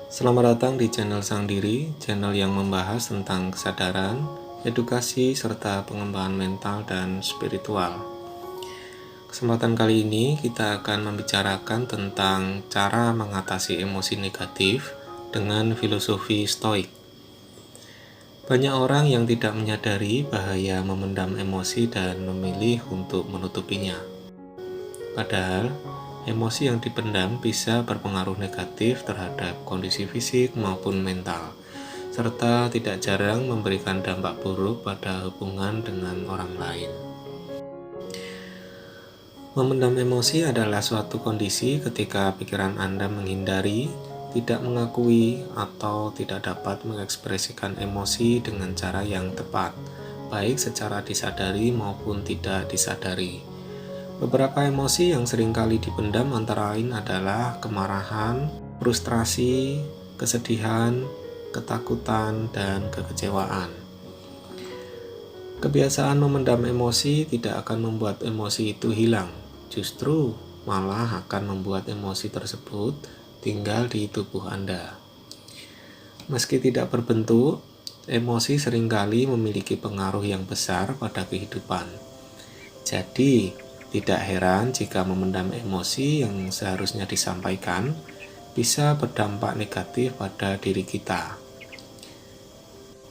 Selamat datang di channel Sang Diri, channel yang membahas tentang kesadaran, edukasi, serta pengembangan mental dan spiritual. Kesempatan kali ini kita akan membicarakan tentang cara mengatasi emosi negatif dengan filosofi stoik. Banyak orang yang tidak menyadari bahaya memendam emosi dan memilih untuk menutupinya. Padahal, emosi yang dipendam bisa berpengaruh negatif terhadap kondisi fisik maupun mental, serta tidak jarang memberikan dampak buruk pada hubungan dengan orang lain. Memendam emosi adalah suatu kondisi ketika pikiran Anda menghindari, tidak mengakui, atau tidak dapat mengekspresikan emosi dengan cara yang tepat, baik secara disadari maupun tidak disadari. Beberapa emosi yang seringkali dipendam antara lain adalah kemarahan, frustrasi, kesedihan, ketakutan, dan kekecewaan. Kebiasaan memendam emosi tidak akan membuat emosi itu hilang, justru malah akan membuat emosi tersebut tinggal di tubuh Anda. Meski tidak berbentuk, emosi seringkali memiliki pengaruh yang besar pada kehidupan. Jadi, tidak heran jika memendam emosi yang seharusnya disampaikan bisa berdampak negatif pada diri kita.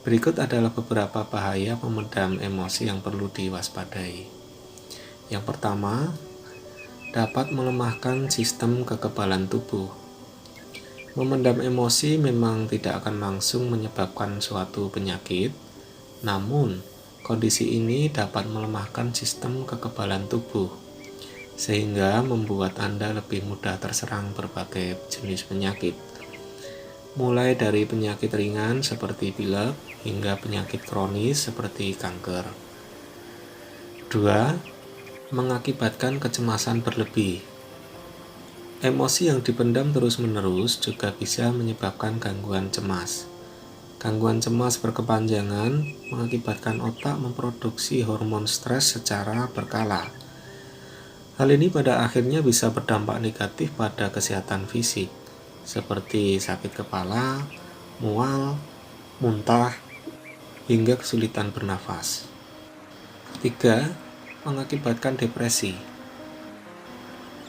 Berikut adalah beberapa bahaya memendam emosi yang perlu diwaspadai. Yang pertama, dapat melemahkan sistem kekebalan tubuh. Memendam emosi memang tidak akan langsung menyebabkan suatu penyakit, namun kondisi ini dapat melemahkan sistem kekebalan tubuh, sehingga membuat Anda lebih mudah terserang berbagai jenis penyakit, mulai dari penyakit ringan seperti pilek hingga penyakit kronis seperti kanker. 2. Mengakibatkan kecemasan berlebih. Emosi yang dipendam terus-menerus juga bisa menyebabkan gangguan cemas. Gangguan cemas berkepanjangan mengakibatkan otak memproduksi hormon stres secara berkala. Hal ini pada akhirnya bisa berdampak negatif pada kesehatan fisik, seperti sakit kepala, mual, muntah, hingga kesulitan bernafas. 3. Mengakibatkan depresi.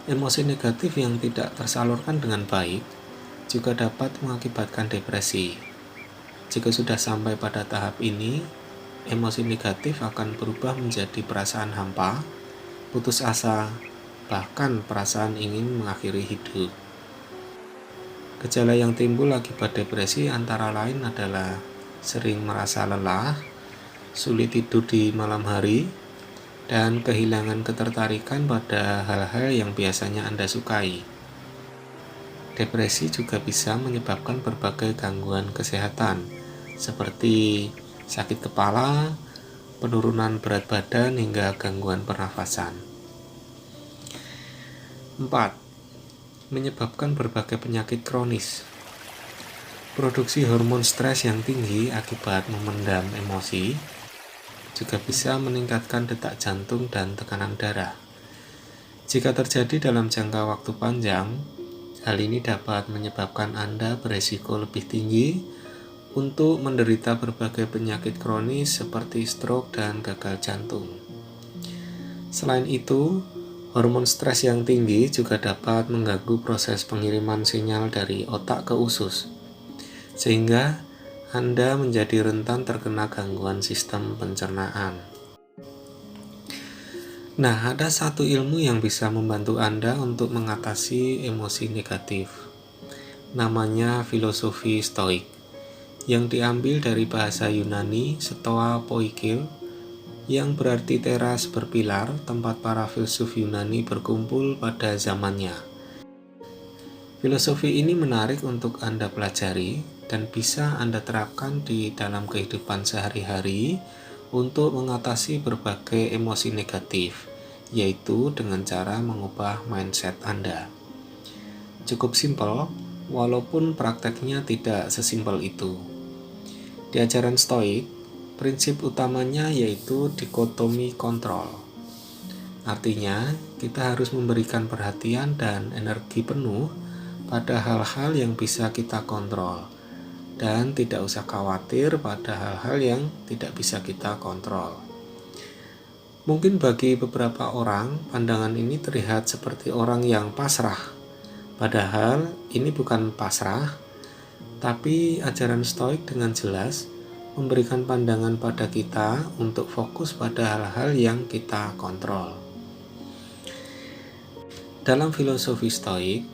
Emosi negatif yang tidak tersalurkan dengan baik juga dapat mengakibatkan depresi. Jika sudah sampai pada tahap ini, emosi negatif akan berubah menjadi perasaan hampa, putus asa, bahkan perasaan ingin mengakhiri hidup. Gejala yang timbul akibat depresi antara lain adalah sering merasa lelah, sulit tidur di malam hari, dan kehilangan ketertarikan pada hal-hal yang biasanya Anda sukai. Depresi juga bisa menyebabkan berbagai gangguan kesehatan, seperti sakit kepala, penurunan berat badan, hingga gangguan pernafasan. 4. Menyebabkan berbagai penyakit kronis. Produksi hormon stres yang tinggi akibat memendam emosi juga bisa meningkatkan detak jantung dan tekanan darah. Jika terjadi dalam jangka waktu panjang, hal ini dapat menyebabkan Anda beresiko lebih tinggi untuk menderita berbagai penyakit kronis seperti stroke dan gagal jantung. Selain itu, hormon stres yang tinggi juga dapat mengganggu proses pengiriman sinyal dari otak ke usus, sehingga Anda menjadi rentan terkena gangguan sistem pencernaan. Nah, ada satu ilmu yang bisa membantu Anda untuk mengatasi emosi negatif. Namanya filosofi stoik, yang diambil dari bahasa Yunani Stoa Poikil, yang berarti teras berpilar, tempat para filsuf Yunani berkumpul pada zamannya. Filosofi ini menarik untuk Anda pelajari dan bisa Anda terapkan di dalam kehidupan sehari-hari untuk mengatasi berbagai emosi negatif, yaitu dengan cara mengubah mindset Anda. Cukup simpel, walaupun prakteknya tidak sesimpel itu. Di ajaran Stoik, prinsip utamanya yaitu dikotomi kontrol. Artinya, kita harus memberikan perhatian dan energi penuh pada hal-hal yang bisa kita kontrol, dan tidak usah khawatir pada hal-hal yang tidak bisa kita kontrol. Mungkin bagi beberapa orang, pandangan ini terlihat seperti orang yang pasrah. Padahal ini bukan pasrah, tapi ajaran Stoik dengan jelas memberikan pandangan pada kita untuk fokus pada hal-hal yang kita kontrol. Dalam filosofi Stoik,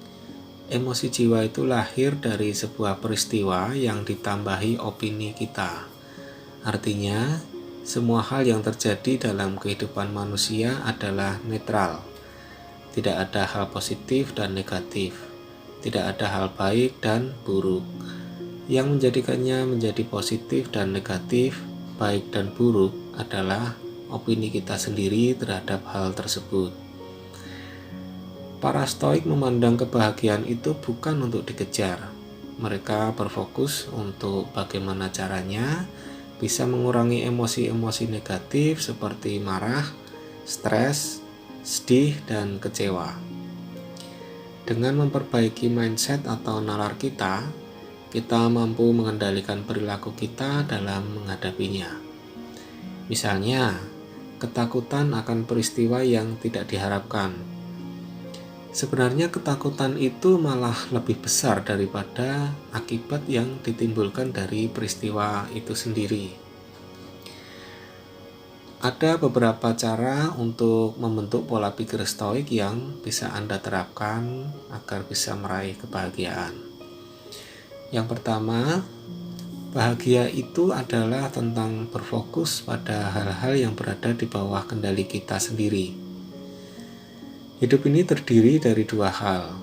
emosi jiwa itu lahir dari sebuah peristiwa yang ditambahi opini kita. Artinya, semua hal yang terjadi dalam kehidupan manusia adalah netral. Tidak ada hal positif dan negatif. Tidak ada hal baik dan buruk. Yang menjadikannya menjadi positif dan negatif, baik dan buruk adalah opini kita sendiri terhadap hal tersebut. Para Stoik memandang kebahagiaan itu bukan untuk dikejar. Mereka berfokus untuk bagaimana caranya bisa mengurangi emosi-emosi negatif seperti marah, stres, sedih, dan kecewa. Dengan memperbaiki mindset atau nalar kita mampu mengendalikan perilaku kita dalam menghadapinya. Misalnya, ketakutan akan peristiwa yang tidak diharapkan. Sebenarnya ketakutan itu malah lebih besar daripada akibat yang ditimbulkan dari peristiwa itu sendiri. Ada beberapa cara untuk membentuk pola pikir Stoik yang bisa Anda terapkan agar bisa meraih kebahagiaan. Yang pertama, bahagia itu adalah tentang berfokus pada hal-hal yang berada di bawah kendali kita sendiri. Hidup ini terdiri dari dua hal,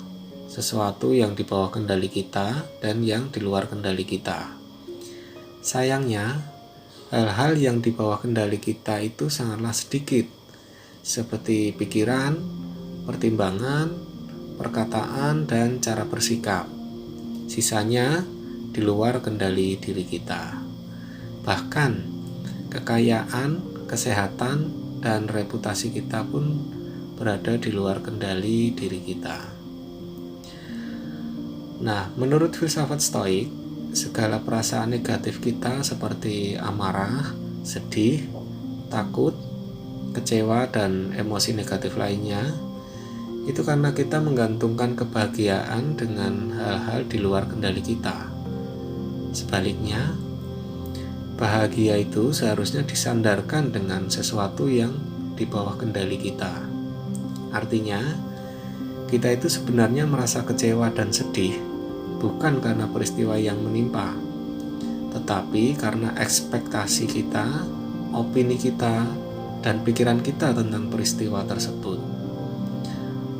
sesuatu yang di bawah kendali kita dan yang di luar kendali kita. Sayangnya, hal-hal yang di bawah kendali kita itu sangatlah sedikit, seperti pikiran, pertimbangan, perkataan, dan cara bersikap. Sisanya di luar kendali diri kita. Bahkan, kekayaan, kesehatan, dan reputasi kita pun berada di luar kendali diri kita. Nah, menurut filsafat Stoik, segala perasaan negatif kita seperti amarah, sedih, takut, kecewa, dan emosi negatif lainnya itu karena kita menggantungkan kebahagiaan dengan hal-hal di luar kendali kita. Sebaliknya, bahagia itu seharusnya disandarkan dengan sesuatu yang di bawah kendali kita. Artinya, kita itu sebenarnya merasa kecewa dan sedih bukan karena peristiwa yang menimpa, tetapi karena ekspektasi kita, opini kita, dan pikiran kita tentang peristiwa tersebut.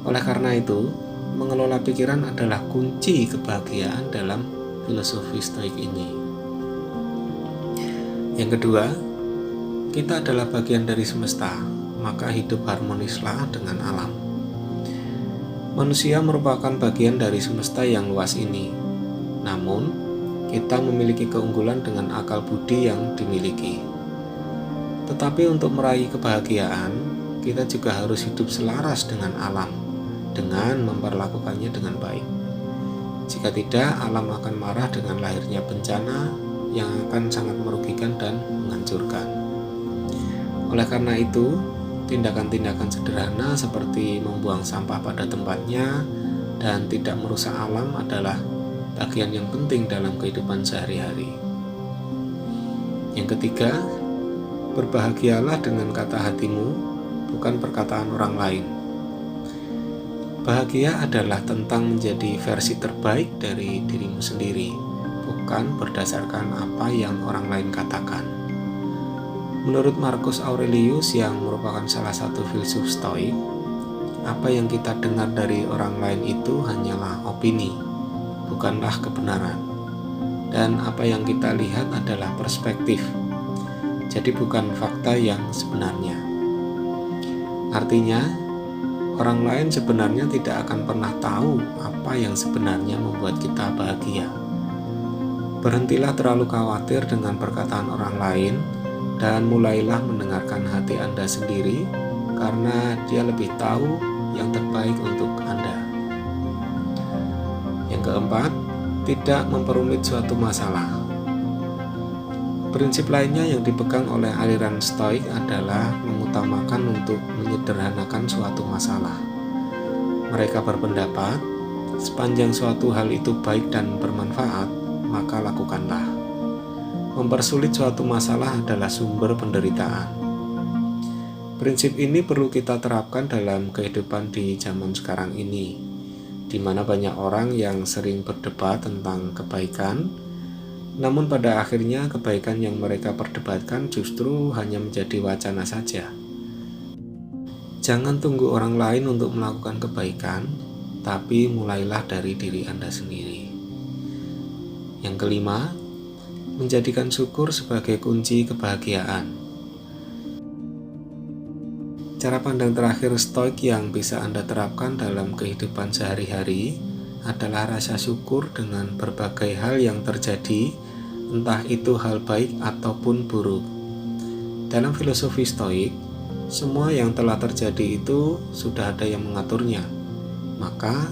Oleh karena itu, mengelola pikiran adalah kunci kebahagiaan dalam filosofi Stoik ini. Yang kedua, kita adalah bagian dari semesta, maka hidup harmonislah dengan alam. Manusia merupakan bagian dari semesta yang luas ini. Namun, kita memiliki keunggulan dengan akal budi yang dimiliki. Tetapi untuk meraih kebahagiaan, kita juga harus hidup selaras dengan alam, dengan memperlakukannya dengan baik. Jika tidak, alam akan marah dengan lahirnya bencana yang akan sangat merugikan dan menghancurkan. Oleh karena itu, tindakan-tindakan sederhana seperti membuang sampah pada tempatnya dan tidak merusak alam adalah bagian yang penting dalam kehidupan sehari-hari. Yang ketiga, berbahagialah dengan kata hatimu, bukan perkataan orang lain. Bahagia adalah tentang menjadi versi terbaik dari dirimu sendiri, bukan berdasarkan apa yang orang lain katakan. Menurut Marcus Aurelius yang merupakan salah satu filsuf Stoik, apa yang kita dengar dari orang lain itu hanyalah opini, bukanlah kebenaran. Dan apa yang kita lihat adalah perspektif, jadi bukan fakta yang sebenarnya. Artinya, orang lain sebenarnya tidak akan pernah tahu apa yang sebenarnya membuat kita bahagia. Berhentilah terlalu khawatir dengan perkataan orang lain, dan mulailah mendengarkan hati Anda sendiri, karena dia lebih tahu yang terbaik untuk Anda. keempat, tidak memperumit suatu masalah. Prinsip lainnya yang dipegang oleh aliran Stoik adalah mengutamakan untuk menyederhanakan suatu masalah. Mereka berpendapat, sepanjang suatu hal itu baik dan bermanfaat, maka lakukanlah. Mempersulit suatu masalah adalah sumber penderitaan. Prinsip ini perlu kita terapkan dalam kehidupan di zaman sekarang ini, di mana banyak orang yang sering berdebat tentang kebaikan, namun pada akhirnya kebaikan yang mereka perdebatkan justru hanya menjadi wacana saja. Jangan tunggu orang lain untuk melakukan kebaikan, tapi mulailah dari diri Anda sendiri. Yang kelima, menjadikan syukur sebagai kunci kebahagiaan. Cara pandang terakhir Stoik yang bisa Anda terapkan dalam kehidupan sehari-hari adalah rasa syukur dengan berbagai hal yang terjadi, entah itu hal baik ataupun buruk. Dalam filosofi Stoik, semua yang telah terjadi itu sudah ada yang mengaturnya. Maka,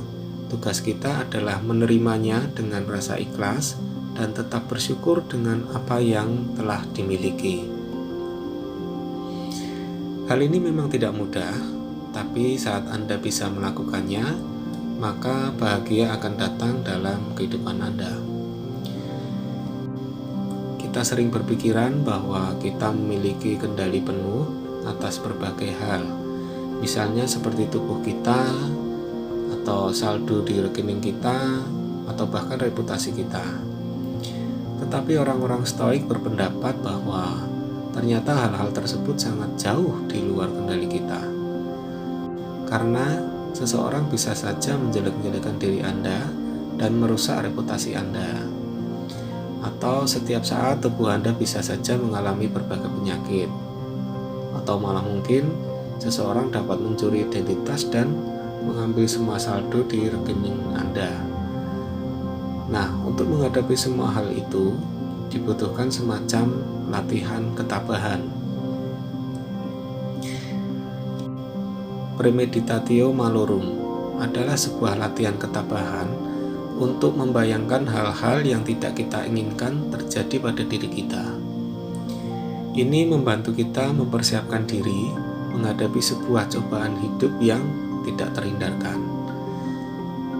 tugas kita adalah menerimanya dengan rasa ikhlas dan tetap bersyukur dengan apa yang telah dimiliki. Hal ini memang tidak mudah, tapi saat Anda bisa melakukannya, maka bahagia akan datang dalam kehidupan Anda. Kita sering berpikiran bahwa kita memiliki kendali penuh atas berbagai hal, misalnya seperti tubuh kita, atau saldo di rekening kita, atau bahkan reputasi kita. Tetapi orang-orang Stoik berpendapat bahwa ternyata hal-hal tersebut sangat jauh di luar kendali kita. Karena seseorang bisa saja menjelek-jelekan diri Anda dan merusak reputasi Anda. Atau setiap saat tubuh Anda bisa saja mengalami berbagai penyakit. Atau malah mungkin seseorang dapat mencuri identitas dan mengambil semua saldo di rekening Anda. Nah, untuk menghadapi semua hal itu dibutuhkan semacam latihan ketabahan. Premeditatio malorum adalah sebuah latihan ketabahan untuk membayangkan hal-hal yang tidak kita inginkan terjadi pada diri kita. Ini membantu kita mempersiapkan diri menghadapi sebuah cobaan hidup yang tidak terhindarkan.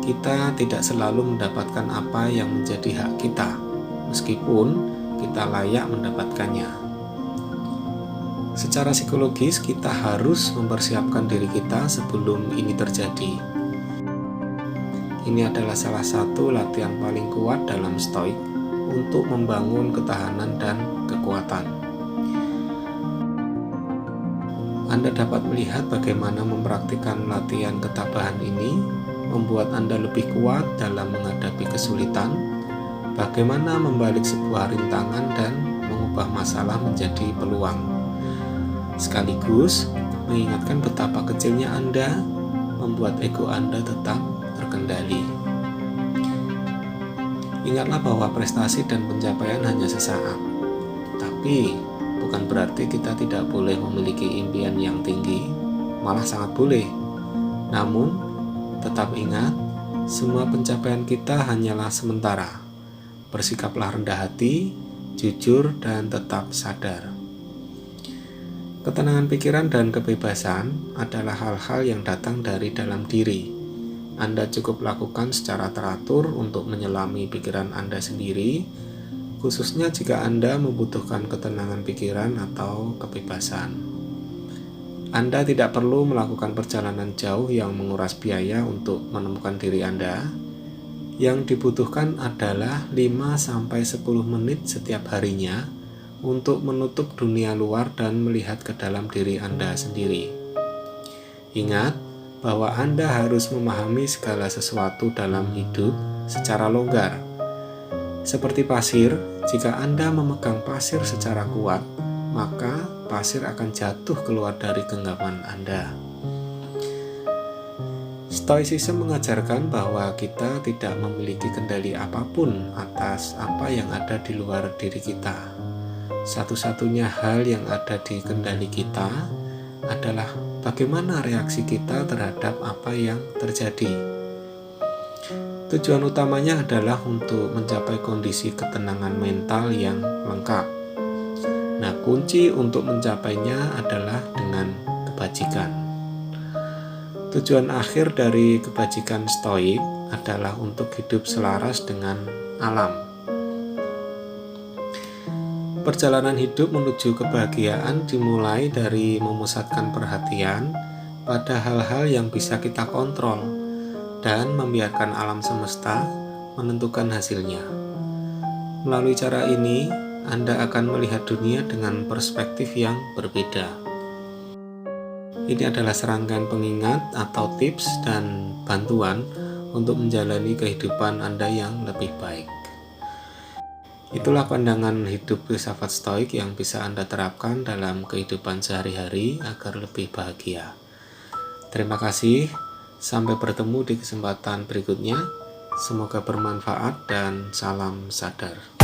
Kita tidak selalu mendapatkan apa yang menjadi hak kita, meskipun kita layak mendapatkannya. Secara psikologis, kita harus mempersiapkan diri kita sebelum ini terjadi. Ini adalah salah satu latihan paling kuat dalam Stoik untuk membangun ketahanan dan kekuatan. Anda dapat melihat bagaimana mempraktikkan latihan ketabahan ini membuat Anda lebih kuat dalam menghadapi kesulitan, bagaimana membalik sebuah rintangan dan mengubah masalah menjadi peluang. Sekaligus mengingatkan betapa kecilnya Anda membuat ego Anda tetap terkendali. Ingatlah bahwa prestasi dan pencapaian hanya sesaat, tapi bukan berarti kita tidak boleh memiliki impian yang tinggi, malah sangat boleh. Namun, tetap ingat, semua pencapaian kita hanyalah sementara. Bersikaplah rendah hati, jujur, dan tetap sadar. Ketenangan pikiran dan kebebasan adalah hal-hal yang datang dari dalam diri. Anda cukup lakukan secara teratur untuk menyelami pikiran Anda sendiri, khususnya jika Anda membutuhkan ketenangan pikiran atau kebebasan. Anda tidak perlu melakukan perjalanan jauh yang menguras biaya untuk menemukan diri Anda. Yang dibutuhkan adalah 5-10 menit setiap harinya untuk menutup dunia luar dan melihat ke dalam diri Anda sendiri. Ingat bahwa Anda harus memahami segala sesuatu dalam hidup secara longgar. Seperti pasir, jika Anda memegang pasir secara kuat, maka pasir akan jatuh keluar dari genggaman Anda. Stoicism mengajarkan bahwa kita tidak memiliki kendali apapun atas apa yang ada di luar diri kita. Satu-satunya hal yang ada di kendali kita adalah bagaimana reaksi kita terhadap apa yang terjadi. Tujuan utamanya adalah untuk mencapai kondisi ketenangan mental yang lengkap. Nah, kunci untuk mencapainya adalah dengan kebajikan. Tujuan akhir dari kebajikan stoik adalah untuk hidup selaras dengan alam. Perjalanan hidup menuju kebahagiaan dimulai dari memusatkan perhatian pada hal-hal yang bisa kita kontrol dan membiarkan alam semesta menentukan hasilnya. Melalui cara ini, Anda akan melihat dunia dengan perspektif yang berbeda. Ini adalah serangkaian pengingat atau tips dan bantuan untuk menjalani kehidupan Anda yang lebih baik. Itulah pandangan hidup filsafat stoik yang bisa Anda terapkan dalam kehidupan sehari-hari agar lebih bahagia. Terima kasih, sampai bertemu di kesempatan berikutnya. Semoga bermanfaat dan salam sadar.